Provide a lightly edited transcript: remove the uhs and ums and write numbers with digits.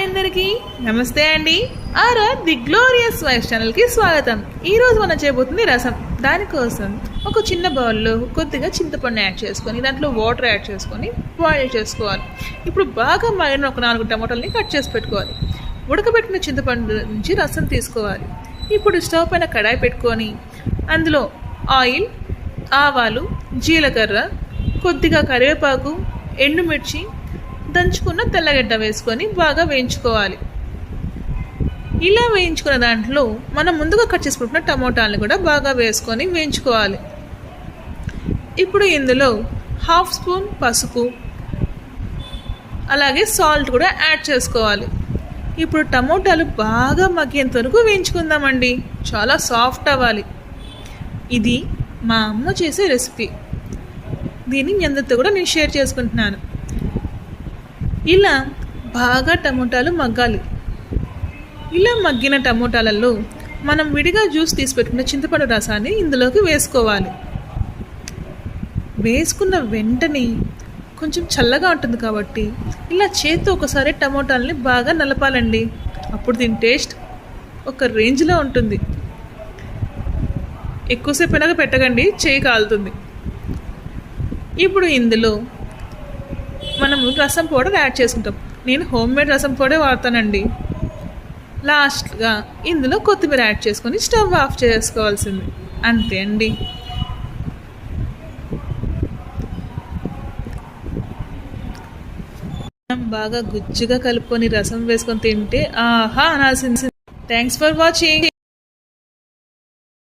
అందరికీ నమస్తే అండి. ఆర్ఆర్ ది గ్లోరియస్ వైఫ్ ఛానల్కి స్వాగతం. ఈరోజు మనం చేయబోతుంది రసం. దానికోసం ఒక చిన్న బౌల్లో కొద్దిగా చింతపండు యాడ్ చేసుకొని దాంట్లో వాటర్ యాడ్ చేసుకొని బాయిల్ చేసుకోవాలి. ఇప్పుడు బాగా మరిగిన ఒక 4 టమాటాలని కట్ చేసి పెట్టుకోవాలి. ఉడకబెట్టిన చింతపండు నుంచి రసం తీసుకోవాలి. ఇప్పుడు స్టవ్ పైన కడాయి పెట్టుకొని అందులో ఆయిల్, ఆవాలు, జీలకర్ర, కొద్దిగా కరివేపాకు, ఎండుమిర్చి, దంచుకున్న తెల్లగడ్డ వేసుకొని బాగా వేయించుకోవాలి. ఇలా వేయించుకున్న దాంట్లో మనం ముందుగా కట్ చేసుకుంటున్న టమోటాలను కూడా బాగా వేసుకొని వేయించుకోవాలి. ఇప్పుడు ఇందులో 1/2 స్పూన్ పసుపు, అలాగే సాల్ట్ కూడా యాడ్ చేసుకోవాలి. ఇప్పుడు టమోటాలు బాగా మగ్గేంత వరకు వేయించుకుందామండి. చాలా సాఫ్ట్ అవ్వాలి. ఇది మా అమ్మ చేసే రెసిపీ. దీన్ని మీ అందరితో కూడా నేను షేర్ చేసుకుంటున్నాను. ఇలా బాగా టమోటాలు మగ్గాలి. ఇలా మగ్గిన టమోటాలలో మనం విడిగా జ్యూస్ తీసి పెట్టుకున్న చింతపండు రసాన్ని ఇందులోకి వేసుకోవాలి. వేసుకున్న వెంటనే కొంచెం చల్లగా ఉంటుంది కాబట్టి ఇలా చేత్తో ఒకసారి టమోటాలని బాగా నలపాలండి. అప్పుడు దీని టేస్ట్ ఒక రేంజ్లో ఉంటుంది. ఎక్కువసేపు అయినాక పెట్టకండి, చేయి కాలుతుంది. ఇప్పుడు ఇందులో మనము రసం పౌడర్ యాడ్ చేసుకుంటాం. నేను హోమ్మేడ్ రసం పౌడర్ వాడతానండి. లాస్ట్గా ఇందులో కొత్తిమీర యాడ్ చేసుకొని స్టవ్ ఆఫ్ చేసుకోవాల్సింది. అంతే అండి. బాగా గుజ్జుగా కలుపుకొని రసం వేసుకొని తింటే ఆహా అనాల్సింది. Thanks for watching.